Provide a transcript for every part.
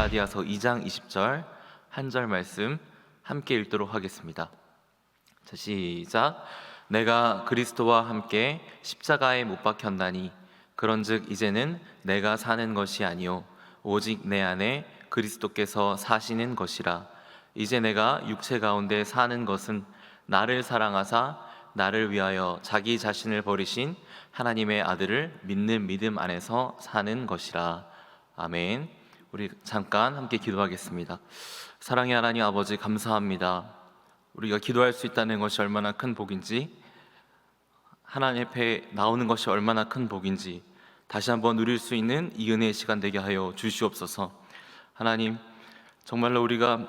갈라디아서 2장 20절 한 절 말씀 함께 읽도록 하겠습니다. 자, 시작. 내가 그리스도와 함께 십자가에 못 박혔나니 그런즉 이제는 내가 사는 것이 아니요 오직 내 안에 그리스도께서 사시는 것이라. 이제 내가 육체 가운데 사는 것은 나를 사랑하사 나를 위하여 자기 자신을 버리신 하나님의 아들을 믿는 믿음 안에서 사는 것이라. 아멘. 우리 잠깐 함께 기도하겠습니다. 사랑의 하나님 아버지, 감사합니다. 우리가 기도할 수 있다는 것이 얼마나 큰 복인지, 하나님 앞에 나오는 것이 얼마나 큰 복인지 다시 한번 누릴 수 있는 이 은혜의 시간 되게 하여 주시옵소서. 하나님, 정말로 우리가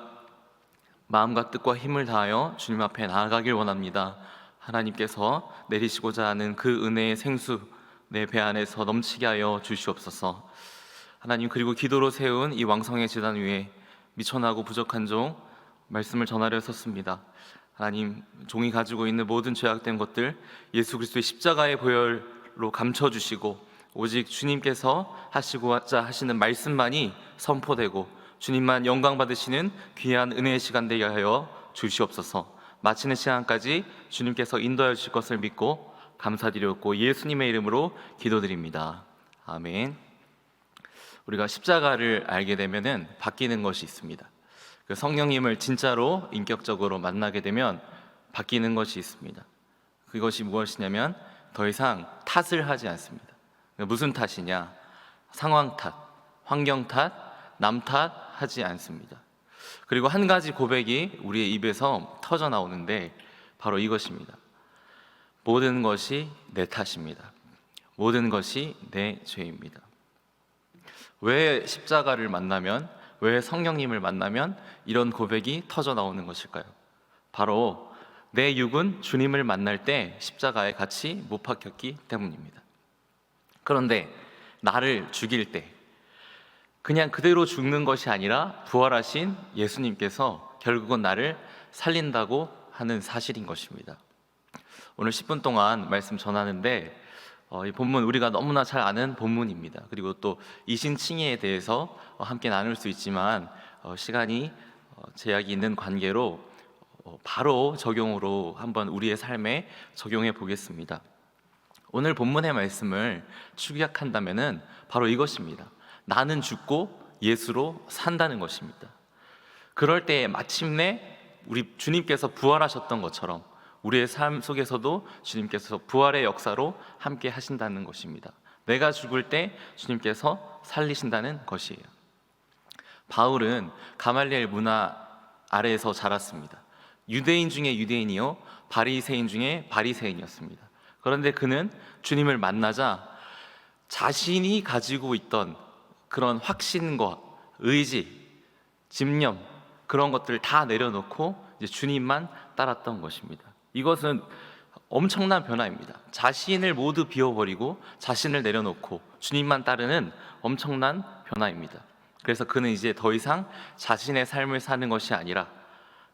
마음과 뜻과 힘을 다하여 주님 앞에 나아가길 원합니다. 하나님께서 내리시고자 하는 그 은혜의 생수 내 배 안에서 넘치게 하여 주시옵소서. 하나님, 그리고 기도로 세운 이 왕성의 제단 위에 미천하고 부족한 종 말씀을 전하려 섰습니다. 하나님, 종이 가지고 있는 모든 죄악된 것들 예수 그리스도의 십자가의 보혈로 감춰주시고 오직 주님께서 하시고자 하시는 말씀만이 선포되고 주님만 영광 받으시는 귀한 은혜의 시간 되게 하여 주시옵소서. 마치는 시간까지 주님께서 인도하여 주실 것을 믿고 감사드렸고 예수님의 이름으로 기도드립니다. 아멘. 우리가 십자가를 알게 되면은 바뀌는 것이 있습니다. 그 성령님을 진짜로 인격적으로 만나게 되면 바뀌는 것이 있습니다. 그것이 무엇이냐면 더 이상 탓을 하지 않습니다. 무슨 탓이냐? 상황 탓, 환경 탓, 남 탓하지 않습니다. 그리고 한 가지 고백이 우리의 입에서 터져 나오는데 바로 이것입니다. 모든 것이 내 탓입니다. 모든 것이 내 죄입니다. 왜 십자가를 만나면, 왜 성령님을 만나면 이런 고백이 터져 나오는 것일까요? 바로 내 육은 주님을 만날 때 십자가에 같이 못 박혔기 때문입니다. 그런데 나를 죽일 때 그냥 그대로 죽는 것이 아니라 부활하신 예수님께서 결국은 나를 살린다고 하는 사실인 것입니다. 오늘 10분 동안 말씀 전하는데 이 본문 우리가 너무나 잘 아는 본문입니다. 그리고 또 이신칭의에 대해서 함께 나눌 수 있지만 시간이 제약이 있는 관계로 바로 적용으로 한번 우리의 삶에 적용해 보겠습니다. 오늘 본문의 말씀을 축약한다면은 바로 이것입니다. 나는 죽고 예수로 산다는 것입니다. 그럴 때 마침내 우리 주님께서 부활하셨던 것처럼 우리의 삶 속에서도 주님께서 부활의 역사로 함께 하신다는 것입니다. 내가 죽을 때 주님께서 살리신다는 것이에요. 바울은 가말리엘 문화 아래에서 자랐습니다. 유대인 중에 유대인이요 바리새인 중에 바리새인이었습니다. 그런데 그는 주님을 만나자 자신이 가지고 있던 그런 확신과 의지, 집념 그런 것들을 다 내려놓고 이제 주님만 따랐던 것입니다. 이것은 엄청난 변화입니다. 자신을 모두 비워버리고 자신을 내려놓고 주님만 따르는 엄청난 변화입니다. 그래서 그는 이제 더 이상 자신의 삶을 사는 것이 아니라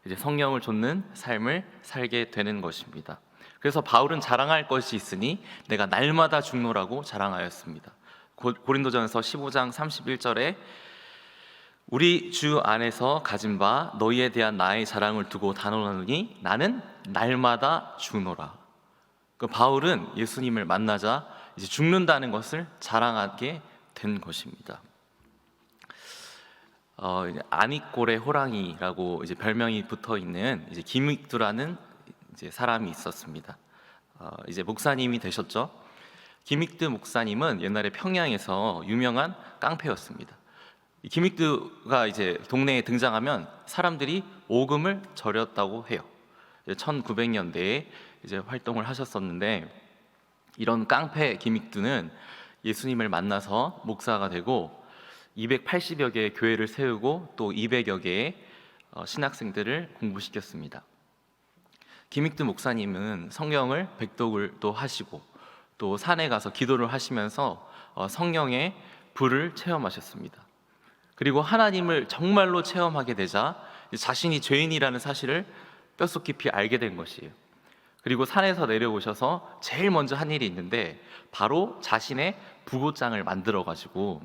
이제 성령을 좇는 삶을 살게 되는 것입니다. 그래서 바울은 자랑할 것이 있으니 내가 날마다 죽노라고 자랑하였습니다. 고린도전서 15장 31절에 우리 주 안에서 가진 바 너희에 대한 나의 자랑을 두고 단언하노니 나는 날마다 죽노라. 그 바울은 예수님을 만나자 이제 죽는다는 것을 자랑하게 된 것입니다. 안익골의 호랑이라고 이제 별명이 붙어 있는 이제 김익두라는 이제 사람이 있었습니다. 이제 목사님이 되셨죠. 김익두 목사님은 옛날에 평양에서 유명한 깡패였습니다. 김익두가 이제 동네에 등장하면 사람들이 오금을 저렸다고 해요. 1900년대에 이제 활동을 하셨었는데 이런 깡패 김익두는 예수님을 만나서 목사가 되고 280여 개의 교회를 세우고 또 200여 개의 신학생들을 공부시켰습니다. 김익두 목사님은 성경을 백독을 또 하시고 또 산에 가서 기도를 하시면서 성령의 불을 체험하셨습니다. 그리고 하나님을 정말로 체험하게 되자 자신이 죄인이라는 사실을 뼛속 깊이 알게 된 것이에요. 그리고 산에서 내려오셔서 제일 먼저 한 일이 있는데 바로 자신의 부고장을 만들어 가지고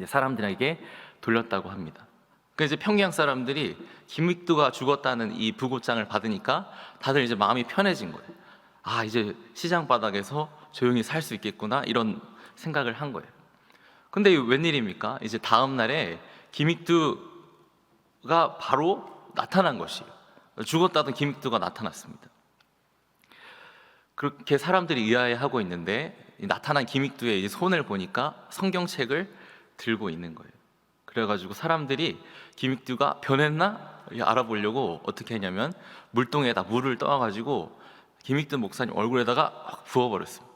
사람들에게 돌렸다고 합니다. 그 이제 평양 사람들이 김익두가 죽었다는 이 부고장을 받으니까 다들 이제 마음이 편해진 거예요. 아, 이제 시장 바닥에서 조용히 살 수 있겠구나, 이런 생각을 한 거예요. 근데 웬일입니까? 이제 다음 날에 김익두가 바로 나타난 것이에요. 죽었다던 김익두가 나타났습니다. 그렇게 사람들이 의아해하고 있는데 나타난 김익두의 이 손을 보니까 성경책을 들고 있는 거예요. 그래가지고 사람들이 김익두가 변했나 알아보려고 어떻게 했냐면 물동에다 물을 떠와가지고 김익두 목사님 얼굴에다가 확 부어버렸습니다.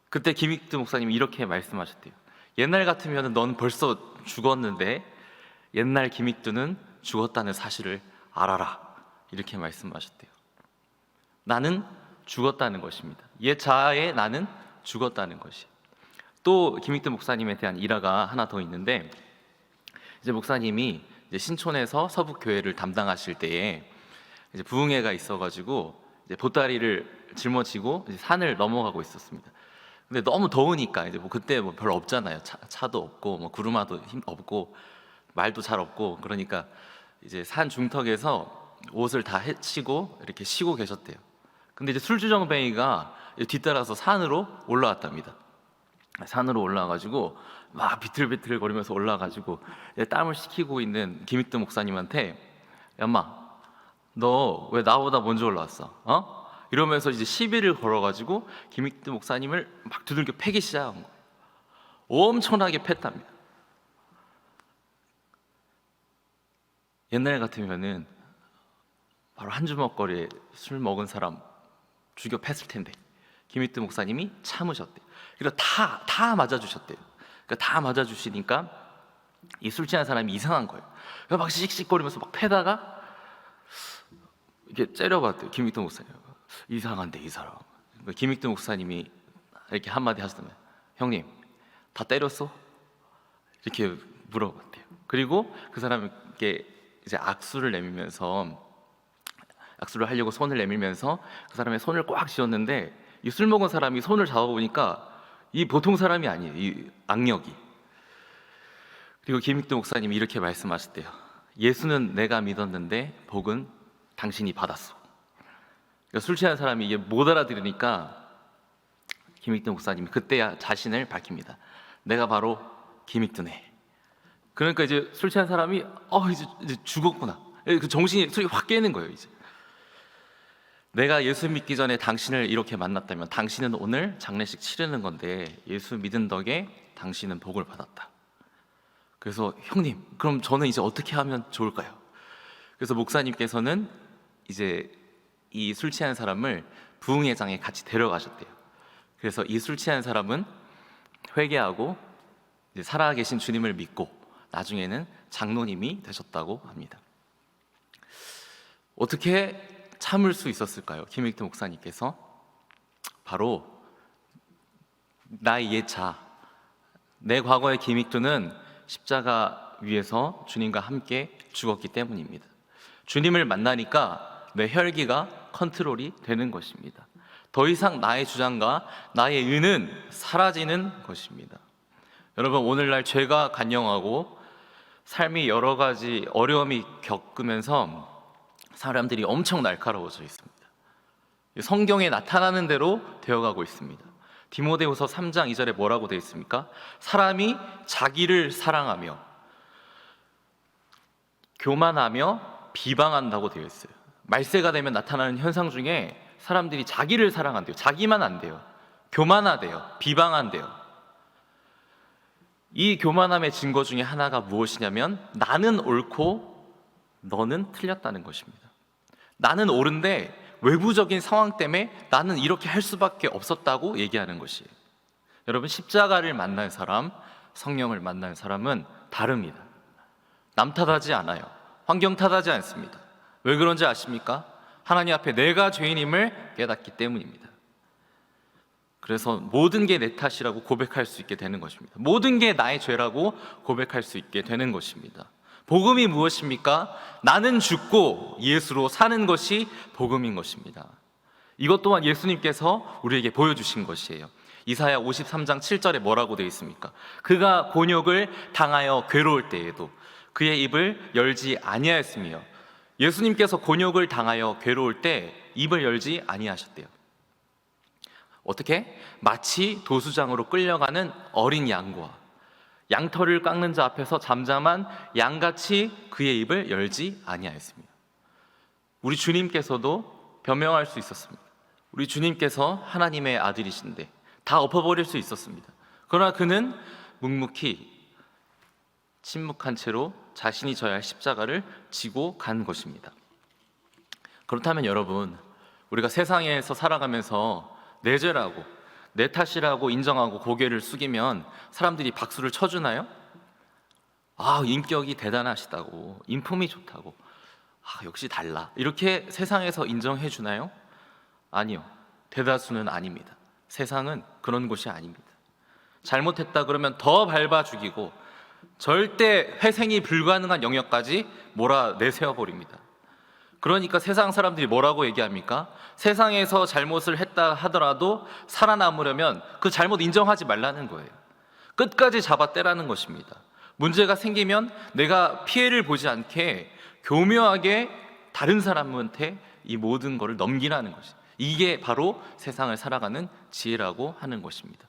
그때 김익두 목사님이 이렇게 말씀하셨대요. 옛날 같으면 넌 벌써 죽었는데 옛날 김익두는 죽었다는 사실을 알아라, 이렇게 말씀하셨대요. 나는 죽었다는 것입니다. 옛 자아의 나는 죽었다는 것이. 또 김익두 목사님에 대한 일화가 하나 더 있는데, 이제 목사님이 이제 신촌에서 서북교회를 담당하실 때에 이제 부흥회가 있어가지고 이제 보따리를 짊어지고 이제 산을 넘어가고 있었습니다. 근데 너무 더우니까 이제 뭐 그때 뭐 별로 없잖아요. 차도 없고 뭐 구르마도 힘 없고 말도 잘 없고, 그러니까 이제 산 중턱에서 옷을 다 헤치고 이렇게 쉬고 계셨대요. 근데 이제 술주정뱅이가 뒤따라서 산으로 올라왔답니다. 산으로 올라와가지고 막 비틀비틀 거리면서 올라와가지고 땀을 식히고 있는 김익두 목사님한테, 야마, 너 왜 나보다 먼저 올라왔어? 어? 이러면서 이제 시비를 걸어가지고 김익두 목사님을 막 두들겨 패기 시작한 거예요. 엄청나게 팼답니다. 옛날 같으면은 바로 한 주먹거리에 술 먹은 사람 죽여 팼을 텐데 김익두 목사님이 참으셨대요. 그래서 다 맞아주셨대요. 그러니까 다 맞아주시니까 이 술 취한 사람이 이상한 거예요. 그래서 막 씩씩거리면서 막 패다가 이렇게 째려봤대요. 김익두 목사님, 이상한데 이 사람. 그러니까 김익두 목사님이 이렇게 한마디 하시더니, 형님 다 때렸어? 이렇게 물어봤대요. 그리고 그 사람에게 이제 악수를 하려고 손을 내밀면서 그 사람의 손을 꽉 쥐었는데, 이 술 먹은 사람이 손을 잡아보니까 이 보통 사람이 아니에요. 이 악력이. 그리고 김익두 목사님이 이렇게 말씀하셨대요. 예수는 내가 믿었는데 복은 당신이 받았어. 그러니까 술 취한 사람이 이게 못 알아들으니까 김익두 목사님이 그때야 자신을 밝힙니다. 내가 바로 김익두네. 그러니까 이제 술 취한 사람이 이제 죽었구나. 그 정신이 소리 확 깨는 거예요. 이제 내가 예수 믿기 전에 당신을 이렇게 만났다면 당신은 오늘 장례식 치르는 건데 예수 믿은 덕에 당신은 복을 받았다. 그래서 형님, 그럼 저는 이제 어떻게 하면 좋을까요? 그래서 목사님께서는 이제 이 술 취한 사람을 부흥회장에 같이 데려가셨대요. 그래서 이 술 취한 사람은 회개하고 이제 살아계신 주님을 믿고 나중에는 장로님이 되셨다고 합니다. 어떻게 참을 수 있었을까요? 김익두 목사님께서 바로 나의 옛 자, 내 과거의 김익두는 십자가 위에서 주님과 함께 죽었기 때문입니다. 주님을 만나니까 내 혈기가 컨트롤이 되는 것입니다. 더 이상 나의 주장과 나의 의는 사라지는 것입니다. 여러분, 오늘날 죄가 간영하고 삶이 여러 가지 어려움이 겪으면서 사람들이 엄청 날카로워져 있습니다. 성경에 나타나는 대로 되어가고 있습니다. 디모데후서 3장 2절에 뭐라고 되어 있습니까? 사람이 자기를 사랑하며 교만하며 비방한다고 되어 있어요. 말세가 되면 나타나는 현상 중에 사람들이 자기를 사랑한대요. 자기만 안 돼요. 교만하대요. 비방한대요. 이 교만함의 증거 중에 하나가 무엇이냐면 나는 옳고 너는 틀렸다는 것입니다. 나는 옳은데 외부적인 상황 때문에 나는 이렇게 할 수밖에 없었다고 얘기하는 것이에요. 여러분, 십자가를 만난 사람, 성령을 만난 사람은 다릅니다. 남 탓하지 않아요. 환경 탓하지 않습니다. 왜 그런지 아십니까? 하나님 앞에 내가 죄인임을 깨닫기 때문입니다. 그래서 모든 게 내 탓이라고 고백할 수 있게 되는 것입니다. 모든 게 나의 죄라고 고백할 수 있게 되는 것입니다. 복음이 무엇입니까? 나는 죽고 예수로 사는 것이 복음인 것입니다. 이것 또한 예수님께서 우리에게 보여주신 것이에요. 이사야 53장 7절에 뭐라고 되어 있습니까? 그가 곤욕을 당하여 괴로울 때에도 그의 입을 열지 아니하였으며, 예수님께서 곤욕을 당하여 괴로울 때 입을 열지 아니하셨대요. 어떻게? 마치 도수장으로 끌려가는 어린 양과 양털을 깎는 자 앞에서 잠잠한 양같이 그의 입을 열지 아니하였습니다. 우리 주님께서도 변명할 수 있었습니다. 우리 주님께서 하나님의 아들이신데 다 엎어버릴 수 있었습니다. 그러나 그는 묵묵히 침묵한 채로 자신이 져야 할 십자가를 지고 간 것입니다. 그렇다면 여러분, 우리가 세상에서 살아가면서 내 죄라고, 내 탓이라고 인정하고 고개를 숙이면 사람들이 박수를 쳐주나요? 아, 인격이 대단하시다고, 인품이 좋다고, 아, 역시 달라, 이렇게 세상에서 인정해 주나요? 아니요, 대다수는 아닙니다. 세상은 그런 곳이 아닙니다. 잘못했다 그러면 더 밟아 죽이고 절대 회생이 불가능한 영역까지 몰아내세워 버립니다. 그러니까 세상 사람들이 뭐라고 얘기합니까? 세상에서 잘못을 했다 하더라도 살아남으려면 그 잘못 인정하지 말라는 거예요. 끝까지 잡아떼라는 것입니다. 문제가 생기면 내가 피해를 보지 않게 교묘하게 다른 사람한테 이 모든 것을 넘기라는 것이죠. 이게 바로 세상을 살아가는 지혜라고 하는 것입니다.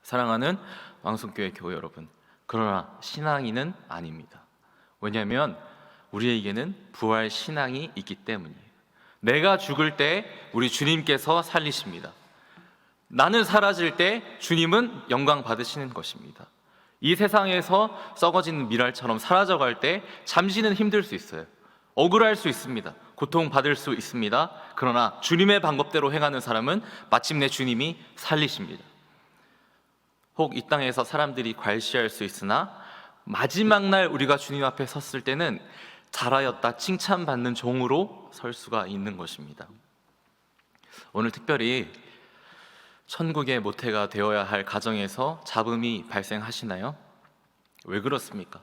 사랑하는 왕성교회 교회 여러분, 그러나 신앙인은 아닙니다. 왜냐하면 우리에게는 부활 신앙이 있기 때문이에요. 내가 죽을 때 우리 주님께서 살리십니다. 나는 사라질 때 주님은 영광 받으시는 것입니다. 이 세상에서 썩어지는 미랄처럼 사라져갈 때 잠시는 힘들 수 있어요. 억울할 수 있습니다. 고통받을 수 있습니다. 그러나 주님의 방법대로 행하는 사람은 마침내 주님이 살리십니다. 혹 이 땅에서 사람들이 괄시할 수 있으나 마지막 날 우리가 주님 앞에 섰을 때는 잘하였다 칭찬받는 종으로 설 수가 있는 것입니다. 오늘 특별히 천국의 모태가 되어야 할 가정에서 잡음이 발생하시나요? 왜 그렇습니까?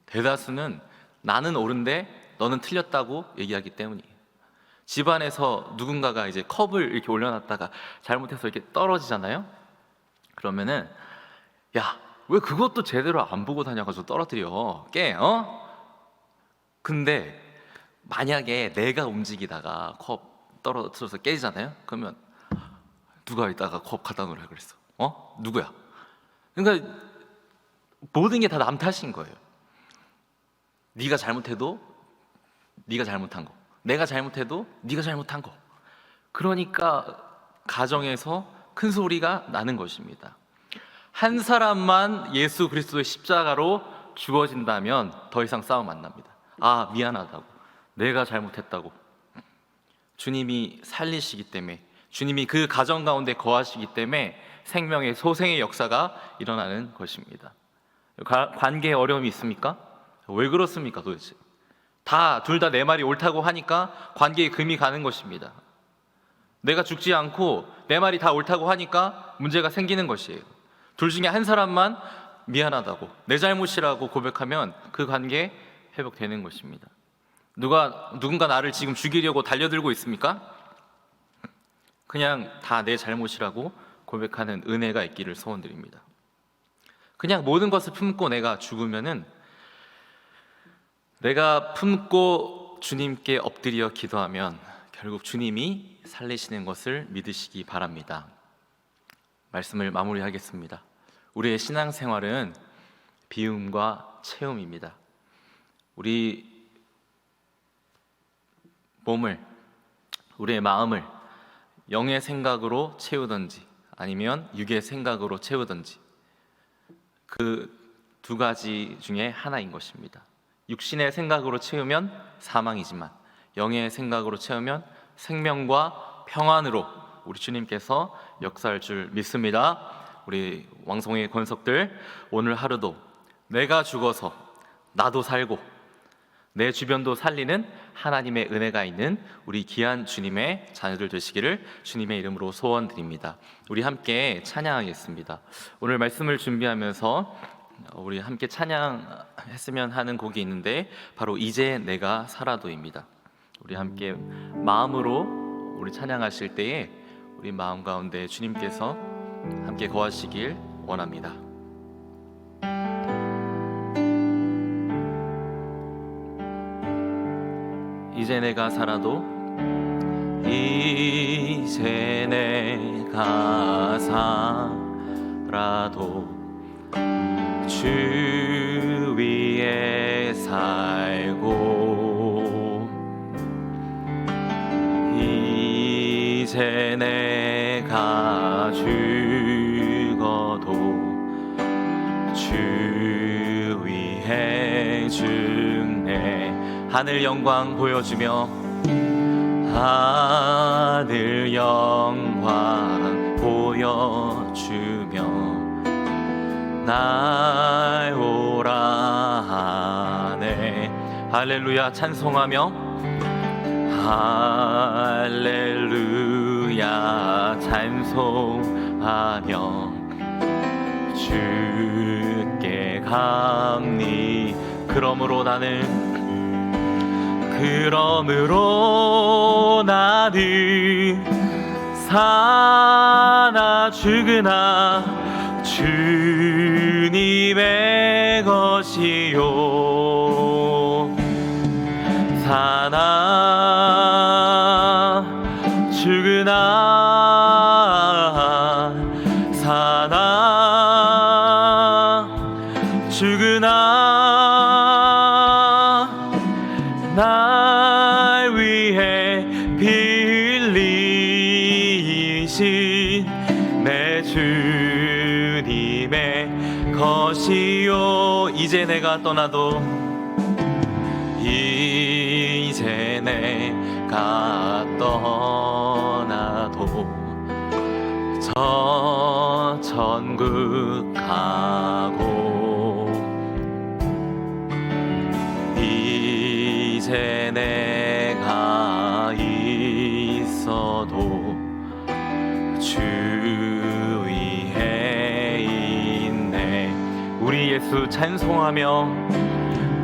대다수는 나는 옳은데 너는 틀렸다고 얘기하기 때문이에요. 집안에서 누군가가 이제 컵을 이렇게 올려놨다가 잘못해서 이렇게 떨어지잖아요. 그러면은 야, 왜 그것도 제대로 안 보고 다녀가지고 떨어뜨려? 깨, 근데 만약에 내가 움직이다가 컵 떨어져서 깨지잖아요. 그러면 누가 이따가 컵 갖다 놓으라 그랬어? 누구야? 그러니까 모든 게 다 남 탓인 거예요. 네가 잘못해도 네가 잘못한 거, 내가 잘못해도 네가 잘못한 거. 그러니까 가정에서 큰 소리가 나는 것입니다. 한 사람만 예수 그리스도의 십자가로 죽어진다면 더 이상 싸움 안 납니다. 아, 미안하다고, 내가 잘못했다고. 주님이 살리시기 때문에, 주님이 그 가정 가운데 거하시기 때문에 생명의 소생의 역사가 일어나는 것입니다. 관계에 어려움이 있습니까? 왜 그렇습니까 도대체? 둘 다 내 말이 옳다고 하니까 관계에 금이 가는 것입니다. 내가 죽지 않고 내 말이 다 옳다고 하니까 문제가 생기는 것이에요. 둘 중에 한 사람만 미안하다고, 내 잘못이라고 고백하면 그 관계 회복되는 것입니다. 누군가 나를 지금 죽이려고 달려들고 있습니까? 그냥 다 내 잘못이라고 고백하는 은혜가 있기를 소원드립니다. 그냥 모든 것을 품고 내가 죽으면은, 내가 품고 주님께 엎드려 기도하면 결국 주님이 살리시는 것을 믿으시기 바랍니다. 말씀을 마무리하겠습니다. 우리의 신앙생활은 비움과 체험입니다. 우리 몸을, 우리의 마음을 영의 생각으로 채우든지 아니면 육의 생각으로 채우든지, 그 두 가지 중에 하나인 것입니다. 육신의 생각으로 채우면 사망이지만 영의 생각으로 채우면 생명과 평안으로 우리 주님께서 역사할 줄 믿습니다. 우리 왕성의 권석들, 오늘 하루도 내가 죽어서 나도 살고 내 주변도 살리는 하나님의 은혜가 있는 우리 귀한 주님의 자녀들 되시기를 주님의 이름으로 소원드립니다. 우리 함께 찬양하겠습니다. 오늘 말씀을 준비하면서 우리 함께 찬양했으면 하는 곡이 있는데 바로 이제 내가 살아도입니다. 우리 함께 마음으로 우리 찬양하실 때에 우리 마음 가운데 주님께서 함께 거하시길 원합니다. 이제 내가 살아도, 이제 내가 살아도 주 위에 살고, 이제 내가 죽어도 주 위에 죽네. 하늘 영광 보여주며, 하늘 영광 보여주며 날 오라 하네. 할렐루야 찬송하며, 할렐루야 찬송하며 주께 감리. 그러므로 나는 사나 죽으나 주님의 것이요. 사나 죽으나, 사나 죽으나 날 위해 빌리신 내 주님의 것이요. 이제 내가 떠나도, 이제 내가 떠나도 저 천국 가고, 이제 내가 있어도 주 위에 있네. 우리 예수 찬송하며,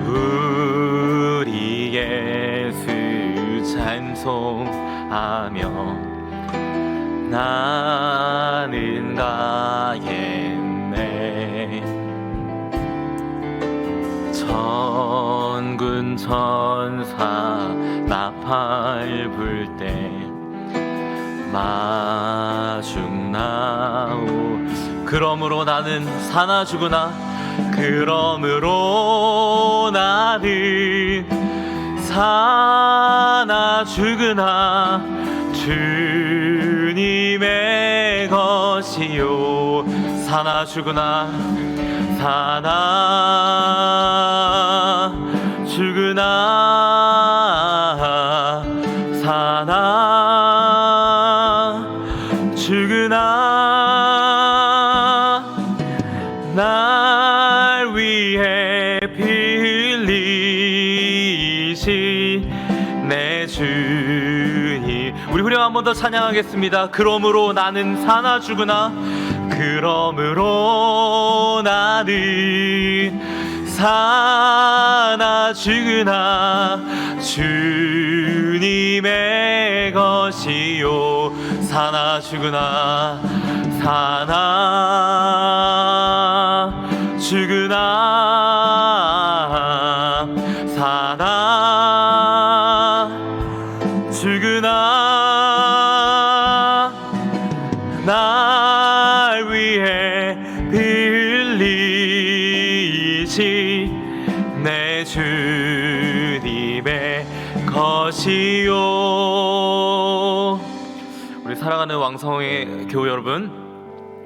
우리 예수 찬송하며 나는 가겠네. 천군 천사 나팔 불 때 마중 나오. 그러므로 나는 사나 죽으나, 그러므로 나는 사나 죽으나 주님의 것이요. 사나 죽으나, 사나 죽으나, 사나 죽으나 날 위해 빌리신 내 주님. 우리 후렴 한 번 더 찬양하겠습니다. 그러므로 나는 사나 죽으나, 그러므로 나는 사나 죽으나 주님의 것이요. 사나 죽으나, 사나 죽으나, 사나 죽으나 날 위해 빌리신 내 주님의 것이요. 우리 사랑하는 왕성의 교우 여러분,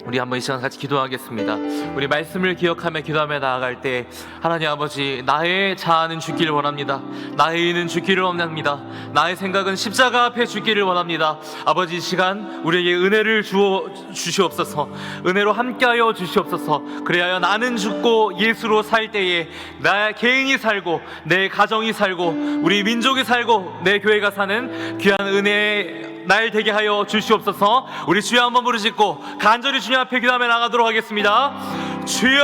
우리 한번 이 시간 같이 기도하겠습니다. 우리 말씀을 기억하며 기도하며 나아갈 때, 하나님 아버지, 나의 자아는 죽기를 원합니다. 나의 의는 죽기를 원합니다. 나의 생각은 십자가 앞에 죽기를 원합니다. 아버지, 이 시간 우리에게 은혜를 주시옵소서. 은혜로 함께하여 주시옵소서. 그래야 나는 죽고 예수로 살 때에 나 개인이 살고 내 가정이 살고 우리 민족이 살고 내 교회가 사는 귀한 은혜의 날 되게 하여 주시옵소서. 우리 주여 한번 부르짖고 간절히 주님 앞에 기도하며 나가도록 하겠습니다. 주여,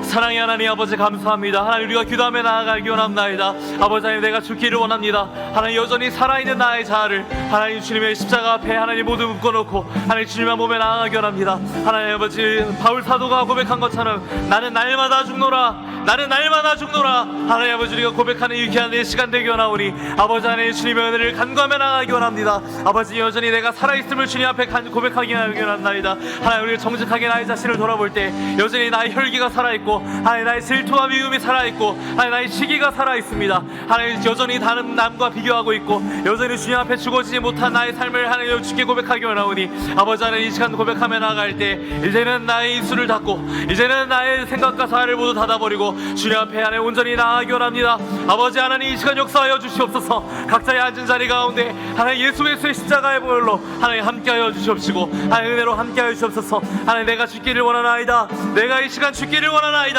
사랑의 하나님 아버지 감사합니다. 하나님 우리가 기도하며 나아가기 원합니다. 아버지 하나님 내가 죽기를 원합니다. 하나님 여전히 살아있는 나의 자아를 하나님 주님의 십자가 앞에 하나님 모두 묶어놓고 하나님 주님만 보며 나아가기 원합니다. 하나님 아버지 바울 사도가 고백한 것처럼 나는 날마다 죽노라, 나는 날마다 죽노라. 하나님 아버지 우리가 고백하는 유쾌한 내 시간 되기 원하오니 아버지 하나님 주님의 은혜를 간구하며 나아가기 원합니다. 아버지 여전히 내가 살아있음을 주님 앞에 고백하기 원합니다. 하나님 우리가 정직하게 나의 자신을 돌아볼 때 여전히 나의 혈기가 살아있고 하나님 나의 질투와 미움이 살아있고 하나님 나의 시기가 살아있습니다. 하나님 여전히 다른 남과 비교하고 있고 여전히 주님 앞에 죽어지지 못한 나의 삶을 하나님 주께 고백하기 원하오니 아버지 하나님 이 시간 고백하며 나아갈 때 이제는 나의 입술을 닫고 이제는 나의 생각과 사활을 모두 닫아버리고 주님 앞에 하나님 온전히 나아가기 원합니다. 아버지 하나님 이 시간 역사하여 주시옵소서. 각자의 앉은 자리 가운데 하나님 예수 그리스도의 십자가의 보혈로 하나님 함께하여 주시옵시고 하나님 은혜로 함께하여 주시옵소서. 하나님 내가 죽기를 원하나이다. 내가 이 시간 죽기를 원하나이다.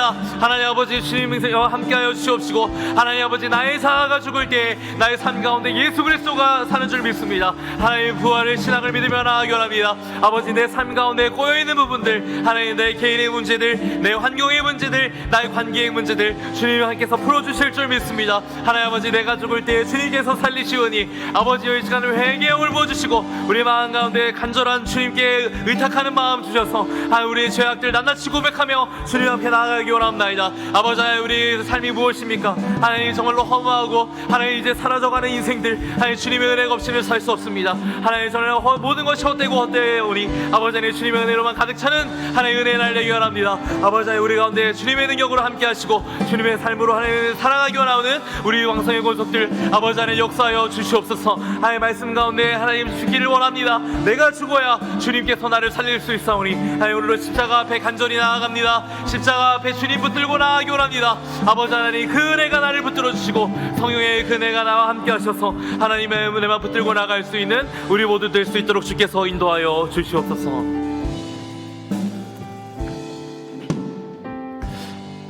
하나님 아버지 주님과 함께하여 주시옵시고 하나님 아버지 나의 자아가 죽을 때 나의 삶 가운데 예수 그리스도가 사는 줄 믿습니다. 하나님 부활의 신앙을 믿으며 나아가기 원합니다. 아버지 내 삶 가운데 꼬여있는 부분들 하나님 내 개인의 문제들 내 환경의 문제들 나의 관계의 문제들 주님 함께서 풀어주실 줄 믿습니다. 하나님 아버지 내가 죽을 때 주님께서 살리시오니 아버지 이 시간을 회개의 영을 부어주시고 우리 마음 가운데 간절한 주님께 의탁하는 마음 주셔서 하나님 우리의 죄악들 낱낱이 고백하며 주님 앞에 나아가기 원합니다. 아버지 하나님 우리 삶이 무엇입니까? 하나님 정말로 허무하고 하나님 이제 사라져가는 인생들 하나님 주님의 은혜가 없이는 살 수 없습니다. 하나님 정말 모든 것이 헛되고 헛되오니 아버지 하나님 주님의 은혜로만 가득 차는 하나님 은혜의 날 되기 원합니다. 아버지 하나님 우리 가운데 주님의 능력으로 함께 하시고 주님의 삶으로 하나님 살아가기 원하는 우리 왕성의 권속들 아버지 하나님 역사하여 주시옵소서. 하나님 말씀 가운데 하나님 주기를 원합니다. 내가 죽어야 주님께서 나를 살릴 수 있사오니 하나님 오늘도 십자가 앞에 간절히 나아갑니다. 십자가 앞에 주님 붙들고 나아가기 원합니다. 아버지 하나님 그 은혜가 나를 붙들어 주시고 성령의 그 은혜가 나와 함께 하셔서 하나님의 은혜만 붙들고 나갈 수 있는 우리 모두 될 수 있도록 주께서 인도하여 주시옵소서.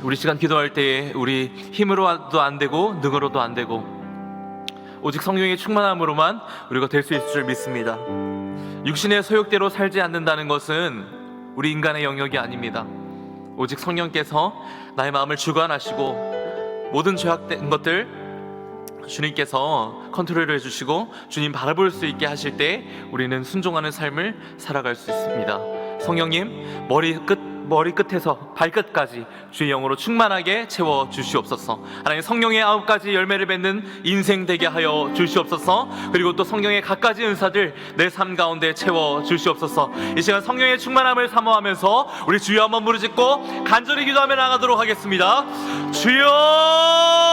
우리 시간 기도할 때에 우리 힘으로도 안 되고 능으로도 안 되고 오직 성령의 충만함으로만 우리가 될 수 있을 줄 믿습니다. 육신의 소욕대로 살지 않는다는 것은 우리 인간의 영역이 아닙니다. 오직 성령께서 나의 마음을 주관하시고 모든 죄악된 것들 주님께서 컨트롤을 해주시고 주님 바라볼 수 있게 하실 때 우리는 순종하는 삶을 살아갈 수 있습니다. 성령님 머리끝에서 발끝까지 주의 영으로 충만하게 채워 주시옵소서. 하나님 성령의 9가지 열매를 맺는 인생 되게 하여 주시옵소서. 그리고 또 성령의 각가지 은사들 내 삶 가운데 채워 주시옵소서. 이 시간 성령의 충만함을 사모하면서 우리 주여 한번 부르짖고 간절히 기도하며 나가도록 하겠습니다.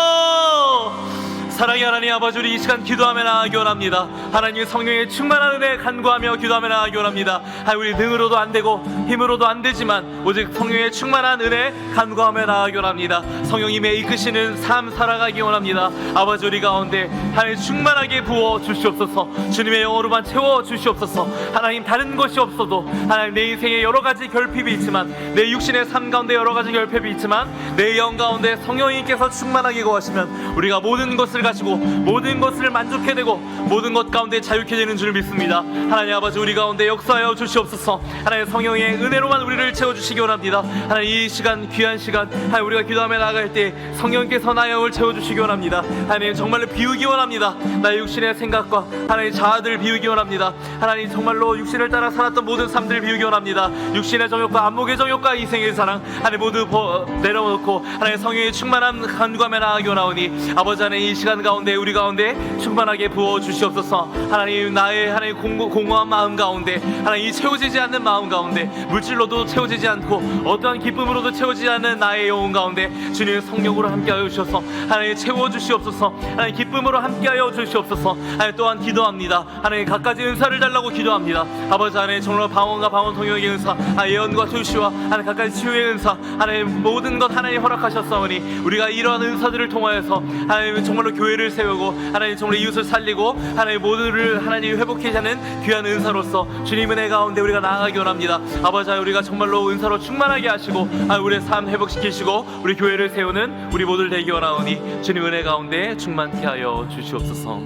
주여! 사랑의 하나님 아버지 우리 이 시간 기도하며 나아가기 원합니다. 하나님의 성령의 충만한 은혜 간구하며 기도하며 나아가기 원합니다. 우리 능으로도 안 되고 힘으로도 안 되지만 오직 성령의 충만한 은혜 간구하며 나아가기 원합니다. 성령님의 이끄시는 삶 살아가기 원합니다. 아버지 우리 가운데 하나님 충만하게 부어 주시옵소서. 주님의 영으로만 채워 주시옵소서. 하나님 다른 것이 없어도 하나님 내 인생에 여러 가지 결핍이 있지만 내 육신의 삶 가운데 여러 가지 결핍이 있지만 내 영 가운데 성령님께서 충만하게 거하시면 우리가 모든 것을 가지고 모든 것을 만족해내고 모든 것 가운데 자유케 되는 줄 믿습니다. 하나님 아버지 우리 가운데 역사하여 주시옵소서. 하나님 성령의 은혜로만 우리를 채워주시기 원합니다. 하나님 이 시간 귀한 시간 하나님 우리가 기도하며 나갈 때 성령께서 나의 영을 채워주시기 원합니다. 하나님 정말로 비우기 원합니다. 나의 육신의 생각과 하나님 자아들 비우기 원합니다. 하나님 정말로 육신을 따라 살았던 모든 삶들을 비우기 원합니다. 육신의 정욕과 안목의 정욕과 이생의 사랑 하나님 모두 내려놓고 하나님 성령의 충만한 간구하며 나아가기 원하오니 아버지 하나님 이 시간 가운데 우리 가운데 충만하게 부어 주시옵소서. 하나님 나의 하나님 공허한 마음 가운데 하나님 이 채워지지 않는 마음 가운데 물질로도 채워지지 않고 어떠한 기쁨으로도 채워지지 않는 나의 영혼 가운데 주님의 성령으로 함께하여 주셔서 하나님 채워 주시옵소서. 하나님 기쁨으로 함께하여 주시옵소서. 하나님 또한 기도합니다. 하나님 각가지 은사를 달라고 기도합니다. 아버지 하나님 정말 방언과 방언 통역의 은사 예언과 투시와 하나님 각가지 치유의 은사 하나님 모든 것 하나님 허락하셨사오니 우리가 이러한 은사들을 통하여서 하나님 정말로 교회를 세우고 하나님 정말 이웃을 살리고 하나님 모두를 하나님 회복해 하는 귀한 은사로서 주님 은혜 가운데 우리가 나아가기 원합니다. 아버지 우리가 정말로 은사로 충만하게 하시고 우리의 삶 회복시키시고 우리 교회를 세우는 우리 모두를 되기 원하오니 주님 은혜 가운데 충만케 하여 주시옵소서.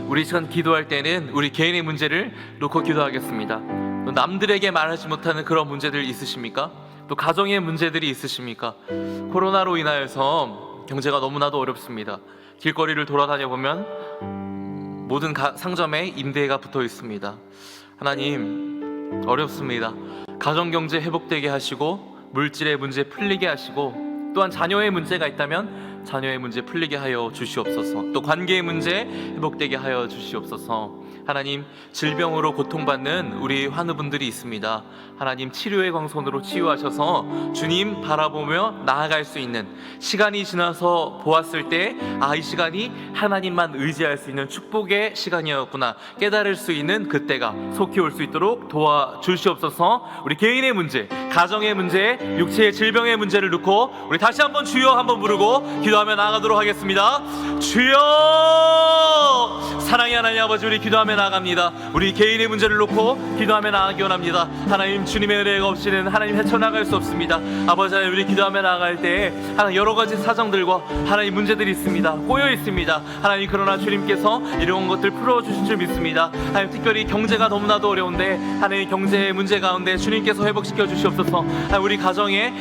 우리 시간 기도할 때는 우리 개인의 문제를 놓고 기도하겠습니다. 남들에게 말하지 못하는 그런 문제들 있으십니까? 또 가정의 문제들이 있으십니까? 코로나로 인하여서 경제가 너무나도 어렵습니다. 길거리를 돌아다녀 보면 모든 상점에 임대가 붙어 있습니다. 하나님, 어렵습니다. 가정경제 회복되게 하시고 물질의 문제 풀리게 하시고, 또한 자녀의 문제가 있다면 자녀의 문제 풀리게 하여 주시옵소서. 또 관계의 문제 회복되게 하여 주시옵소서. 하나님, 질병으로 고통받는 우리 환우분들이 있습니다. 하나님, 치료의 광선으로 치유하셔서 주님 바라보며 나아갈 수 있는, 시간이 지나서 보았을 때 이 시간이 하나님만 의지할 수 있는 축복의 시간이었구나 깨달을 수 있는 그때가 속히 올 수 있도록 도와주시옵소서. 우리 개인의 문제, 가정의 문제, 육체의 질병의 문제를 놓고 우리 다시 한번 주여 한번 부르고 기도하며 나아가도록 하겠습니다. 주여! 사랑의 하나님 아버지, 우리 기도하며 나아갑니다. 우리 개인의 문제를 놓고 기도하며 나아가기 원합니다. 하나님, 주님의 은혜가 없이는 하나님 헤쳐나갈 수 없습니다. 아버지 하나님, 우리 기도하며 나아갈 때 하나님 여러 가지 사정들과 하나님 문제들이 있습니다. 꼬여 있습니다. 하나님, 그러나 주님께서 이런 것들 풀어주실 줄 믿습니다. 하나님, 특별히 경제가 너무나도 어려운데 하나님 경제의 문제 가운데 주님께서 회복시켜 주시옵소서. 하나님, 우리 가정의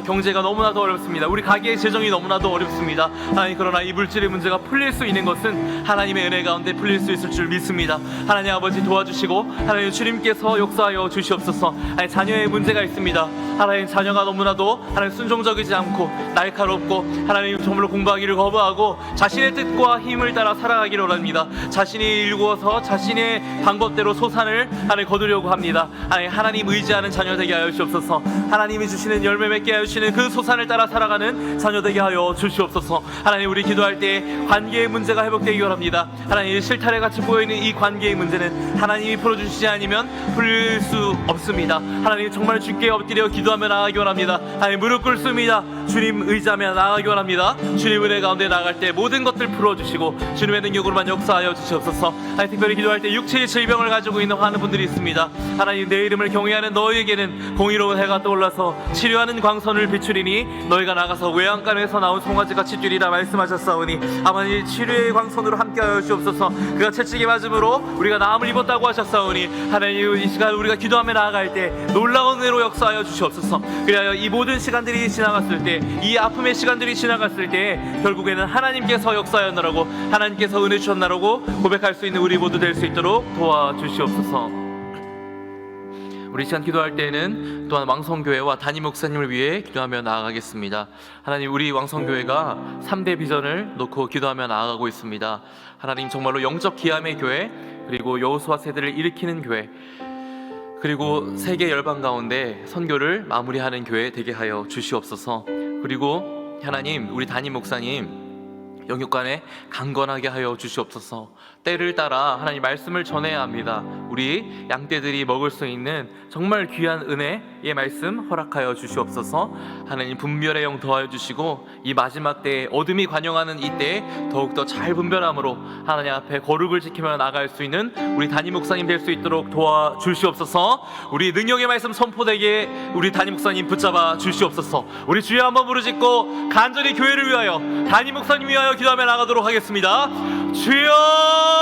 경제가 너무나도 어렵습니다. 우리 가게의 재정이 너무나도 어렵습니다. 하나님, 그러나 이 물질의 문제가 풀릴 수 있는 것은 하나님의 은혜 가운데 풀릴 수 있을 줄 믿습니다. 하나님 아버지, 도와주시고 하나님 주님께서 역사하여 주시옵소서. 하나님, 자녀의 문제가 있습니다. 하나님, 자녀가 너무나도 하나님 순종적이지 않고 날카롭고 하나님 정말로 공부하기를 거부하고 자신의 뜻과 힘을 따라 살아가기를 원합니다. 자신이 일구어서 자신의 방법대로 소산을 하나님 거두려고 합니다. 하나님 의지하는 자녀 되게 하여 주시옵소서. 하나님이 주시는 열매 맺게 하여 주시는 그 소산을 따라 살아가는 자녀 되게 하여 주시옵소서. 하나님, 우리 기도할 때 관계의 문제가 회복되기 원합니다. 하나님, 실타래 같이 보여있는 이 관계의 문제는 하나님이 풀어주시지 않으면 풀릴 수 없습니다. 하나님, 정말 주께 엎드려 기도하며 나아가기 원합니다. 하나님, 무릎 꿇습니다. 주님 의지하며 나아가기 원합니다. 주님 은혜 가운데 나아갈 때 모든 것들 풀어주시고 주님의 능력으로만 역사하여 주시옵소서. 하나님, 특별히 기도할 때 육체의 질병을 가지고 있는 많은 분들이 있습니다. 하나님, 내 이름을 경외하는 너희에게는 공의로운 해가 떠올라서 치료하는 광선을 비추리니 너희가 나가서 외양간에서 나온 송아지같이 뛰리라 말씀하셨사오니, 아버지 치료의 광선으로 함께하여 주옵소서. 그가 채찍에 맞음으로 우리가 나음을 입었다고 하셨사오니 하나님, 이 시간 우리가 기도하며 나아갈 때 놀라운 은혜로 역사하여 주시옵소서. 그리하여 이 모든 시간들이 지나갔을 때, 이 아픔의 시간들이 지나갔을 때 결국에는 하나님께서 역사하였나라고, 하나님께서 은혜 주셨나라고 고백할 수 있는 우리 모두 될 수 있도록 도와주시옵소서. 우리 시간 기도할 때는 또한 왕성교회와 담임 목사님을 위해 기도하며 나아가겠습니다. 하나님, 우리 왕성교회가 3대 비전을 놓고 기도하며 나아가고 있습니다. 하나님, 정말로 영적 기함의 교회, 그리고 여호수아 세대를 일으키는 교회, 그리고 세계 열방 가운데 선교를 마무리하는 교회 되게 하여 주시옵소서. 그리고 하나님, 우리 담임 목사님 영육간에 강건하게 하여 주시옵소서. 때를 따라 하나님 말씀을 전해야 합니다. 우리 양떼들이 먹을 수 있는 정말 귀한 은혜의 말씀 허락하여 주시옵소서. 하나님, 분별의 영 더하여 주시고 이 마지막 때에 어둠이 관영하는 이 때에 더욱더 잘 분별함으로 하나님 앞에 거룩을 지키며 나갈 수 있는 우리 담임 목사님 될 수 있도록 도와주시옵소서. 우리 능력의 말씀 선포되게 우리 담임 목사님 붙잡아 주시옵소서. 우리 주여 한번 부르짖고 간절히 교회를 위하여, 담임 목사님 위하여 기도하며 나가도록 하겠습니다. 주여!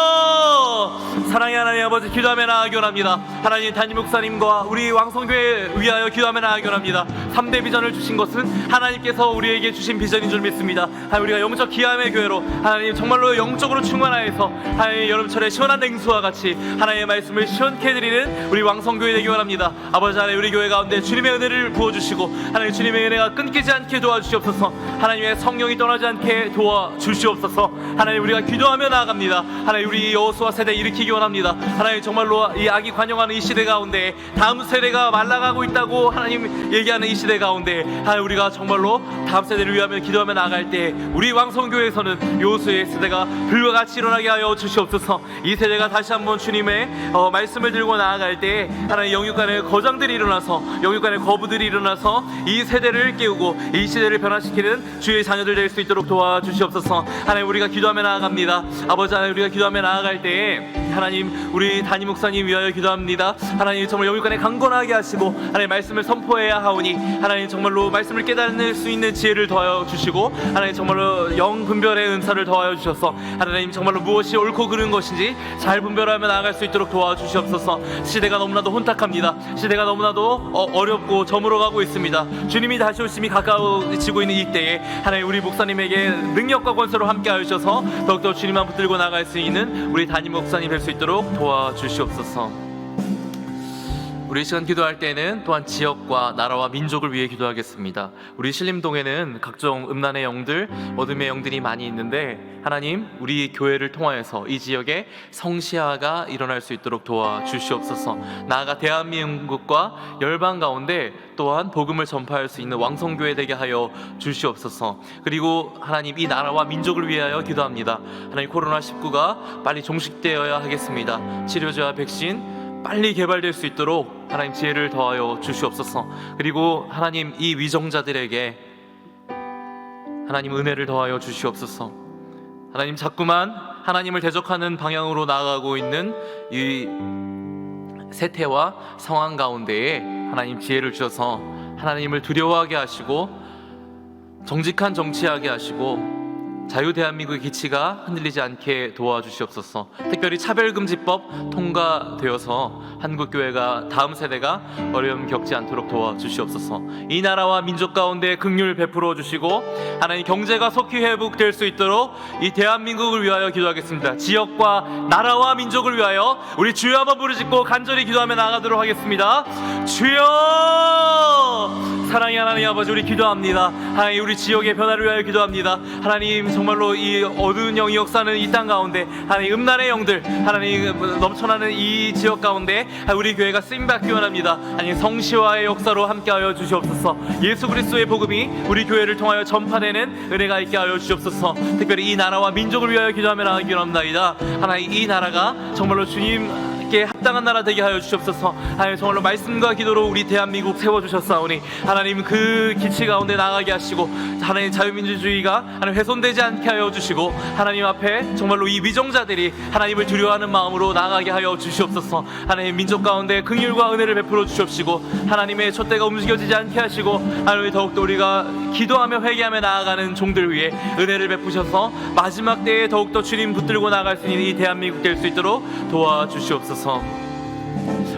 사랑의 하나님 아버지, 기도하며 나아가기 원합니다. 하나님, 담임 목사님과 우리 왕성교회 위하여 기도하며 나아가기 원합니다. 3대 비전을 주신 것은 하나님께서 우리에게 주신 비전인 줄 믿습니다. 하나님, 우리가 영적 기함의 교회로 하나님 정말로 영적으로 충만하여서 하나님 여름철에 시원한 냉수와 같이 하나님의 말씀을 시원케 해드리는 우리 왕성교회 되기 원합니다. 아버지 하나님, 우리 교회 가운데 주님의 은혜를 부어주시고 하나님 주님의 은혜가 끊기지 않게 도와주시옵소서. 하나님의 성령이 떠나지 않게 도와주시옵소서. 하나님, 우리가 기도하며 나아갑니다. 하나님, 우리 여호수아 세대 일으키기 원합니다. 하나님, 정말로 이 악이 관영하는 이 시대 가운데 다음 세대가 말라가고 있다고 하나님 얘기하는 이 시대 가운데 하나님, 우리가 정말로 다음 세대를 위하며 기도하며 나아갈 때 우리 왕성교회에서는 여호수아의 세대가 불과 같이 일어나게 하여 주시옵소서. 이 세대가 다시 한번 주님의 말씀을 들고 나아갈 때 하나님, 영육간의 거장들이 일어나서, 영육간의 거부들이 일어나서 이 세대를 깨우고 이 시대를 변화시키는 주의 자녀들 될 수 있도록 도와주시옵소서. 하나님, 우리가 기도하며 나아갑니다. 아버지 하나님, 우리가 기도하며 나아갈 때에 하나님, 우리 담임 목사님 위하여 기도합니다. 기도합니다. 하나님 정말 영육간에 강건하게 하시고 하나님 말씀을 선포해야 하오니 하나님 정말로 말씀을 깨달을 수 있는 지혜를 더하여 주시고 하나님 정말로 영 분별의 은사를 더하여 주셔서 하나님 정말로 무엇이 옳고 그른 것인지 잘 분별하며 나아갈 수 있도록 도와주시옵소서. 시대가 너무나도 혼탁합니다. 시대가 너무나도 어렵고 저물어가고 있습니다. 주님이 다시 오심이 가까워지고 있는 이때에 하나님 우리 목사님에게 능력과 권세로 함께 하셔서 더욱더 주님만 붙들고 나갈 수 있는 우리 담임 목사님 될 수 있도록 도와주시옵소서. 우리 시간 기도할 때는 또한 지역과 나라와 민족을 위해 기도하겠습니다. 우리 신림동에는 각종 음란의 영들, 어둠의 영들이 많이 있는데 하나님 우리 교회를 통하여서 이 지역에 성시화가 일어날 수 있도록 도와주시옵소서. 나아가 대한민국과 열방 가운데 또한 복음을 전파할 수 있는 왕성교회 되게 하여 주시옵소서. 그리고 하나님 이 나라와 민족을 위하여 기도합니다. 하나님 코로나19가 빨리 종식되어야 하겠습니다. 치료제와 백신 빨리 개발될 수 있도록 하나님 지혜를 더하여 주시옵소서. 그리고 하나님 이 위정자들에게 하나님 은혜를 더하여 주시옵소서. 하나님 자꾸만 하나님을 대적하는 방향으로 나아가고 있는 이 세태와 상황 가운데에 하나님 지혜를 주셔서 하나님을 두려워하게 하시고 정직한 정치하게 하시고 자유 대한민국의 기치가 흔들리지 않게 도와주시옵소서. 특별히 차별금지법 통과되어서 한국교회가 다음 세대가 어려움 겪지 않도록 도와주시옵소서. 이 나라와 민족 가운데 긍휼 베풀어 주시고 하나님 경제가 속히 회복될 수 있도록 이 대한민국을 위하여 기도하겠습니다. 지역과 나라와 민족을 위하여 우리 주여 한번 부르짖고 간절히 기도하며 나아가도록 하겠습니다. 주여! 사랑의 하나님 아버지, 우리 기도합니다. 하나님 우리 지역의 변화를 위하여 기도합니다. 하나님 정말로 이 어두운 영이 역사하는 이 땅 가운데 하나님 음란의 영들 하나님 넘쳐나는 이 지역 가운데 우리 교회가 쓰임받기 원합니다. 하나님 성시화의 역사로 함께하여 주시옵소서. 예수 그리스도의 복음이 우리 교회를 통하여 전파되는 은혜가 있게 하여 주시옵소서. 특별히 이 나라와 민족을 위하여 기도하며 나아가기 원합니다. 하나님 이 나라가 정말로 주님 합당한 나라 되게 하여 주시옵소서. 하나님 정말로 말씀과 기도로 우리 대한민국 세워주셨사오니 하나님 그 기치 가운데 나가게 하시고 하나님 자유민주주의가 하나님 훼손되지 않게 하여 주시고 하나님 앞에 정말로 이 위정자들이 하나님을 두려워하는 마음으로 나가게 하여 주시옵소서. 하나님 민족 가운데 긍휼과 은혜를 베풀어 주시옵시고 하나님의 촛대가 움직여지지 않게 하시고 하나님 더욱더 우리가 기도하며 회개하며 나아가는 종들 위해 은혜를 베푸셔서 마지막 때에 더욱더 주님 붙들고 나아갈 수 있는 이 대한민국 될 수 있도록 도와주시옵소서.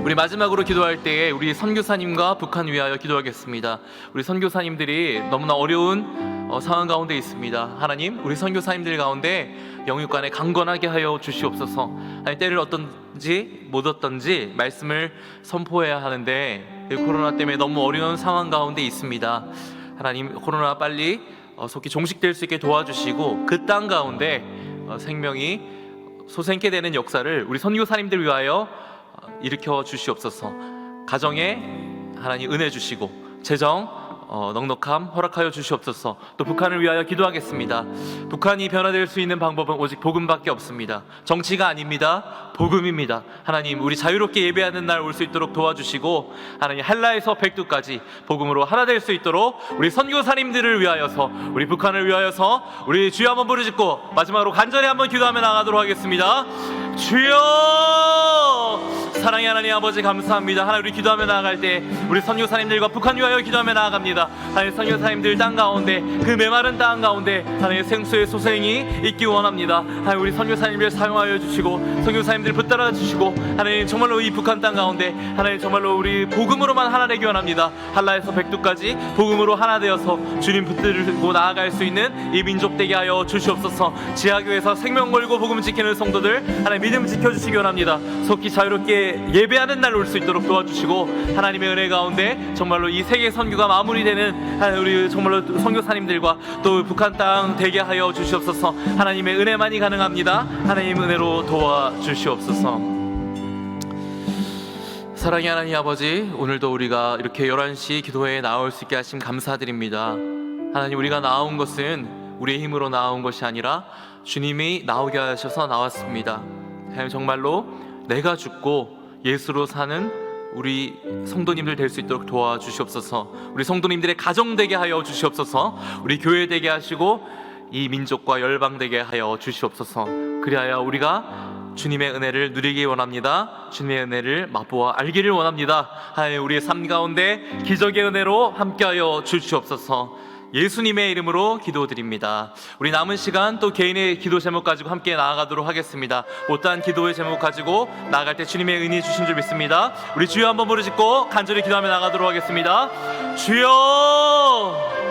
우리 마지막으로 기도할 때에 우리 선교사님과 북한 위하여 기도하겠습니다. 우리 선교사님들이 너무나 어려운 상황 가운데 있습니다. 하나님 우리 선교사님들 가운데 영육간에 강건하게 하여 주시옵소서. 하나님 때를 어떤지 못 어떤지 말씀을 선포해야 하는데 코로나 때문에 너무 어려운 상황 가운데 있습니다. 하나님 코로나 빨리 속히 종식될 수 있게 도와주시고 그 땅 가운데 생명이 솟아있게 되는 역사를 우리 선교사님들 위하여 일으켜 주시옵소서. 가정에 하나님 은혜 주시고 재정 넉넉함 허락하여 주시옵소서. 또 북한을 위하여 기도하겠습니다. 북한이 변화될 수 있는 방법은 오직 복음밖에 없습니다. 정치가 아닙니다. 복음입니다. 하나님 우리 자유롭게 예배하는 날 올 수 있도록 도와주시고 하나님 한라에서 백두까지 복음으로 하나 될 수 있도록 우리 선교사님들을 위하여서 우리 북한을 위하여서 우리 주여 한번 부르짖고 마지막으로 간절히 한번 기도하며 나가도록 하겠습니다. 주여! 사랑의 하나님 아버지 감사합니다. 하나님 우리 기도하며 나아갈 때 우리 선교사님들과 북한 위하여 기도하며 나아갑니다. 하나님 선교사님들 땅 가운데 그 메마른 땅 가운데 하나님 생수의 소생이 있기 원합니다. 하나님 우리 선교사님들 사용하여 주시고 선교사님들 붙들어 주시고 하나님 정말로 이 북한 땅 가운데 하나님 정말로 우리 복음으로만 하나 되기 원합니다. 한라에서 백두까지 복음으로 하나 되어서 주님 붙들고 나아갈 수 있는 이 민족 되게 하여 주시옵소서. 지하교회에서 생명 걸고 복음 지키는 성도들 하나님 믿음 지켜주시기 원합니다. 속히 자유롭게 예배하는 날 올 수 있도록 도와주시고 하나님의 은혜 가운데 정말로 이 세계 선교가 마무리되는 우리 정말로 선교사님들과 또 북한 땅 되게 하여 주시옵소서. 하나님의 은혜만이 가능합니다. 하나님 은혜로 도와주시옵소서. 사랑의 하나님 아버지, 오늘도 우리가 이렇게 11시 기도회에 나올 수 있게 하심 감사드립니다. 하나님 우리가 나온 것은 우리의 힘으로 나온 것이 아니라 주님이 나오게 하셔서 나왔습니다. 하나님 정말로 내가 죽고 예수로 사는 우리 성도님들 될 수 있도록 도와주시옵소서. 우리 성도님들의 가정 되게 하여 주시옵소서. 우리 교회 되게 하시고 이 민족과 열방 되게 하여 주시옵소서. 그리하여 우리가 주님의 은혜를 누리기 원합니다. 주님의 은혜를 맛보아 알기를 원합니다. 하나님, 우리의 삶 가운데 기적의 은혜로 함께하여 주시옵소서. 예수님의 이름으로 기도드립니다. 우리 남은 시간 또 개인의 기도 제목 가지고 함께 나아가도록 하겠습니다. 못다한 기도의 제목 가지고 나아갈 때 주님의 은혜 주신 줄 믿습니다. 우리 주여 한번 부르짖고 간절히 기도하며 나가도록 하겠습니다. 주여,